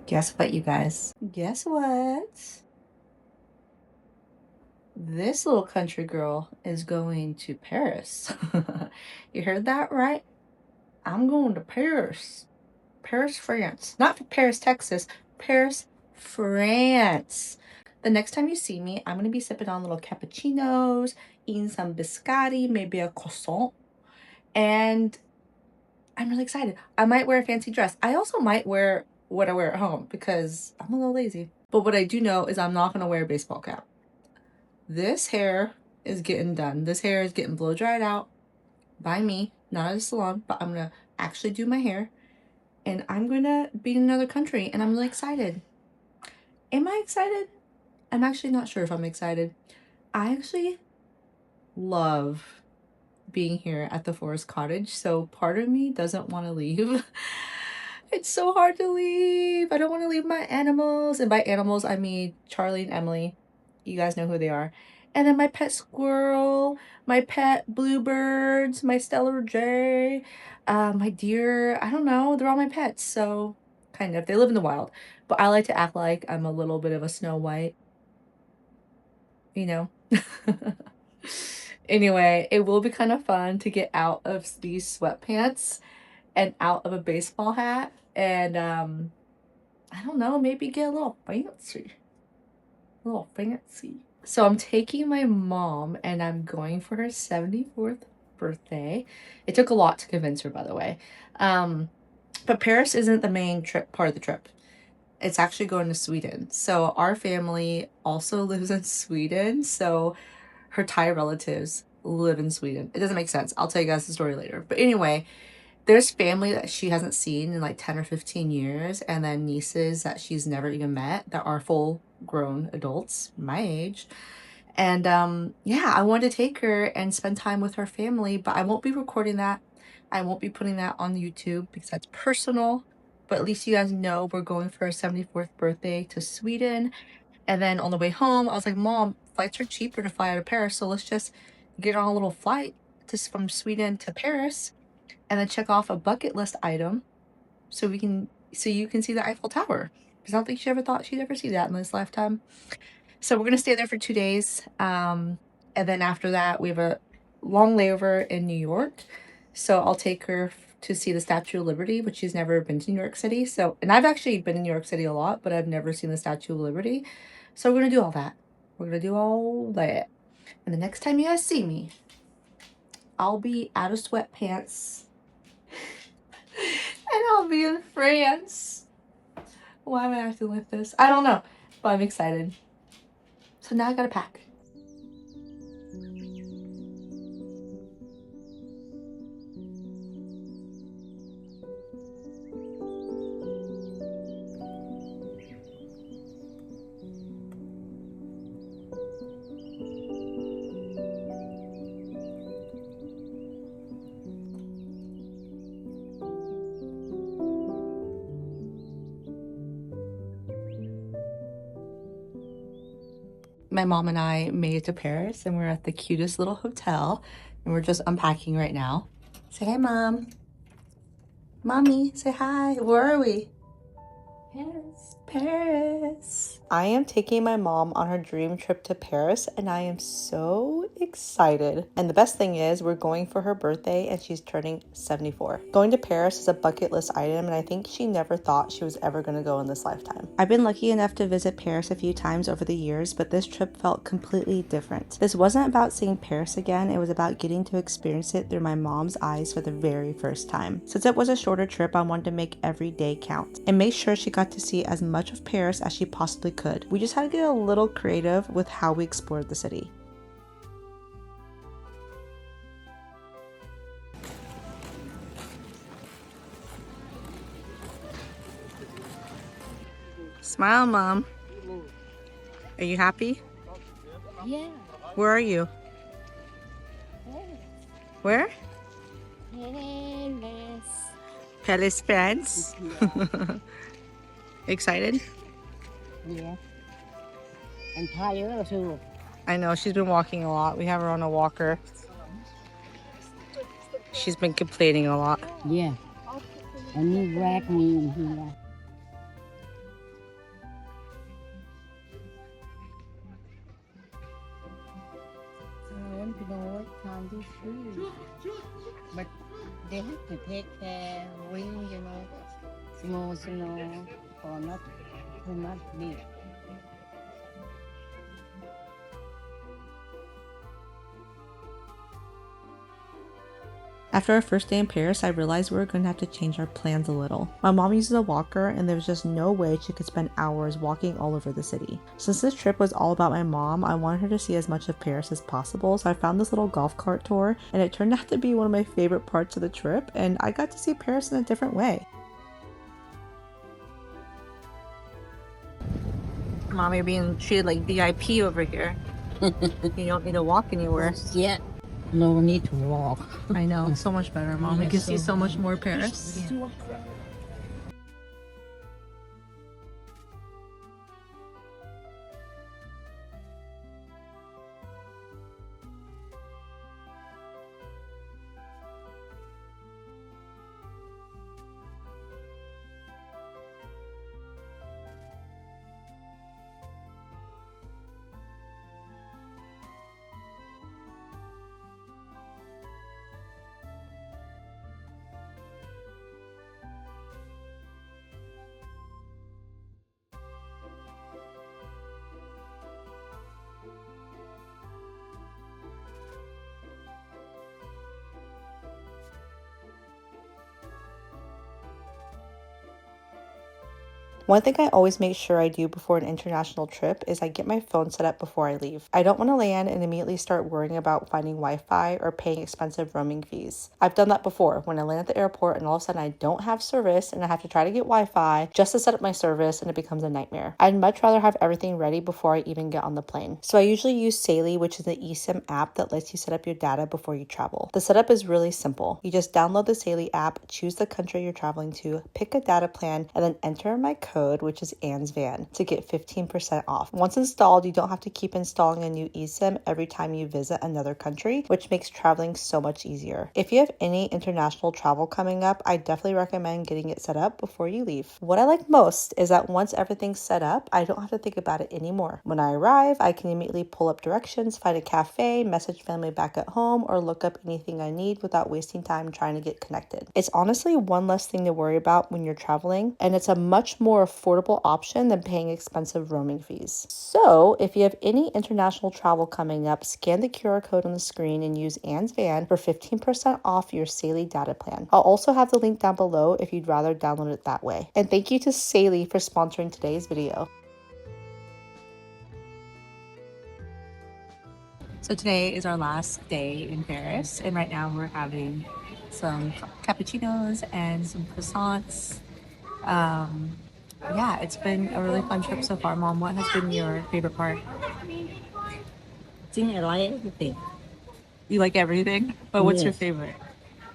Guess what, you guys? Guess what? This little country girl is going to Paris. You heard that right? I'm going to Paris. Paris, France. Not Paris, Texas. Paris, France. The next time you see me, I'm going to be sipping on little cappuccinos, eating some biscotti, maybe a croissant. And I'm really excited. I might wear a fancy dress. I also might wear what I wear at home because I'm a little lazy. But what I do know is I'm not going to wear a baseball cap. This hair is getting done. This hair is getting blow dried out by me, not at a salon, but I'm going to actually do my hair. And I'm going to be in another country, and I'm really excited. Am I excited? I'm actually not sure if I'm excited. I actually love being here at the Forest Cottage, so part of me doesn't want to leave. It's so hard to leave. I don't want to leave my animals, and by animals I mean Charlie and Emily. You guys know who they are. And then my pet squirrel, my pet bluebirds, my Stellar Jay, my deer. I don't know, they're all my pets, so kind of. They live in the wild, but I like to act like I'm a little bit of a Snow White, you know. Anyway, it will be kind of fun to get out of these sweatpants and out of a baseball hat and I don't know, maybe get a little fancy. A little fancy. So I'm taking my mom and I'm going for her 74th birthday. It took a lot to convince her, by the way. But Paris isn't the main part of the trip. It's actually going to Sweden. So our family also lives in Sweden. So her Thai relatives live in Sweden. It doesn't make sense. I'll tell you guys the story later. But anyway, there's family that she hasn't seen in like 10 or 15 years, and then nieces that she's never even met that are full grown adults, my age. And yeah, I wanted to take her and spend time with her family, but I won't be recording that. I won't be putting that on YouTube because that's personal. But at least you guys know we're going for her 74th birthday to Sweden. And then on the way home, I was like, Mom, flights are cheaper to fly out of Paris, so let's just get on a little flight just from Sweden to Paris and then check off a bucket list item so you can see the Eiffel Tower. Because I don't think she ever thought she'd ever see that in this lifetime. So we're gonna stay there for 2 days. And then after that, we have a long layover in New York. So I'll take her to see the Statue of Liberty, but she's never been to New York City. So, and I've actually been in New York City a lot, but I've never seen the Statue of Liberty. So we're gonna do all that. We're gonna do all that. And the next time you guys see me, I'll be out of sweatpants. And I'll be in France. Why am I acting like this? I don't know, but I'm excited. So now I gotta pack. My mom and I made it to Paris and we're at the cutest little hotel and we're just unpacking right now. Say hi, Mom. Mommy, say hi. Where are we? Paris. Paris. I am taking my mom on her dream trip to Paris and I am so excited. And the best thing is we're going for her birthday and she's turning 74. Going to Paris is a bucket list item and I think she never thought she was ever going to go in this lifetime. I've been lucky enough to visit Paris a few times over the years, but this trip felt completely different. This wasn't about seeing Paris again, it was about getting to experience it through my mom's eyes for the very first time. Since it was a shorter trip, I wanted to make every day count and make sure she got to see as much of Paris as she possibly could. We just had to get a little creative with how we explored the city. Smile, Mom. Are you happy? Yeah. Where are you? Where? Paris. Paris, France. Excited? Yeah. And tired too. I know, she's been walking a lot. We have her on a walker. She's been complaining a lot. Yeah. And you drag me in here. they have to take care, ring, small, or not too much big. After our first day in Paris, I realized we were going to have to change our plans a little. My mom uses a walker, and there was just no way she could spend hours walking all over the city. Since this trip was all about my mom, I wanted her to see as much of Paris as possible, so I found this little golf cart tour, and it turned out to be one of my favorite parts of the trip, and I got to see Paris in a different way. Mom, you're being treated like VIP over here. You don't need to walk anywhere. Yeah. No need to walk. I know, so much better, Mom. We can see so much more Paris. Yeah. One thing I always make sure I do before an international trip is I get my phone set up before I leave. I don't want to land and immediately start worrying about finding Wi-Fi or paying expensive roaming fees. I've done that before when I land at the airport and all of a sudden I don't have service and I have to try to get Wi-Fi just to set up my service, and it becomes a nightmare. I'd much rather have everything ready before I even get on the plane. So I usually use Saily, which is the eSIM app that lets you set up your data before you travel. The setup is really simple. You just download the Saily app, choose the country you're traveling to, pick a data plan, and then enter my code, which is Anne's Van, to get 15% off. Once installed, you don't have to keep installing a new eSIM every time you visit another country, which makes traveling so much easier. If you have any international travel coming up, I definitely recommend getting it set up before you leave. What I like most is that once everything's set up, I don't have to think about it anymore. When I arrive, I can immediately pull up directions, find a cafe, message family back at home, or look up anything I need without wasting time trying to get connected. It's honestly one less thing to worry about when you're traveling, and it's a much more affordable option than paying expensive roaming fees. So if you have any international travel coming up, scan the QR code on the screen and use Anne's Van for 15% off your Saily data plan. I'll also have the link down below if you'd rather download it that way. And thank you to Saily for sponsoring today's video. So today is our last day in Paris, and right now we're having some cappuccinos and some croissants. Yeah, it's been a really fun trip so far. Mom, what has been your favorite part? I think I like everything. You like everything, but what's your Yes. favorite?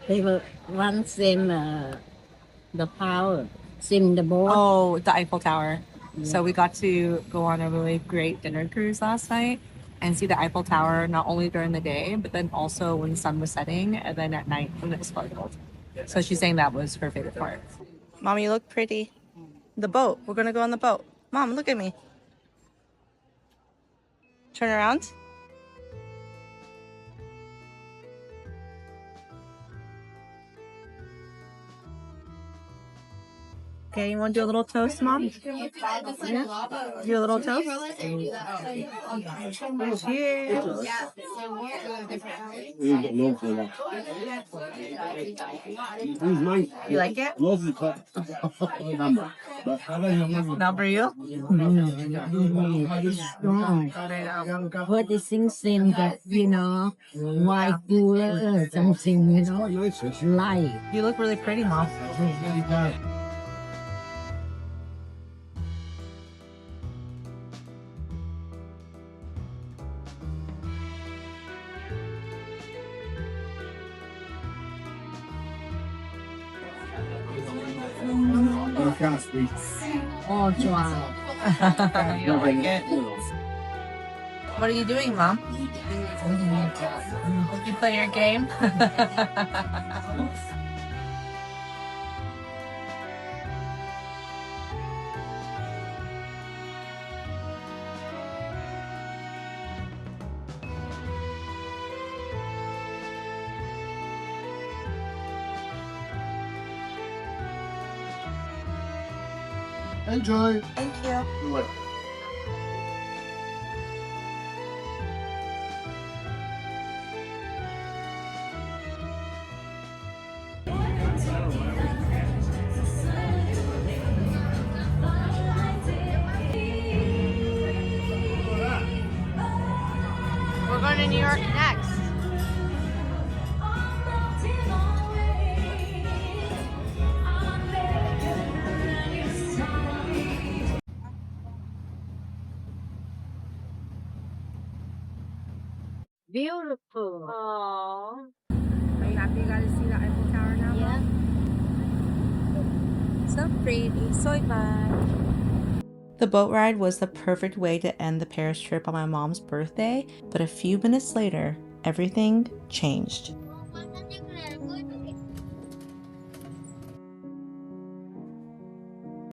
Favorite one same the power, same the board. Oh, the Eiffel Tower. Yeah. So we got to go on a really great dinner cruise last night and see the Eiffel Tower not only during the day, but then also when the sun was setting, and then at night when it sparkled. So she's saying that was her favorite part. Mom, you look pretty. The boat. We're gonna go on the boat. Mom, look at me. Turn around. Okay, you want to do a little toast, Mom? Yeah. Do a little toast? Cheers. You like it? Not for you? What is thing that white cooler something light. You look really pretty, Mom. Oh, wow. You don't like it? What are you doing, Mom? You play your game? Enjoy. Thank you. You're welcome. We're going to New York next. Beautiful. Aww. Are you happy you got to see the Eiffel Tower now? Yeah. So pretty, so fun. The boat ride was the perfect way to end the Paris trip on my mom's birthday, but a few minutes later, everything changed.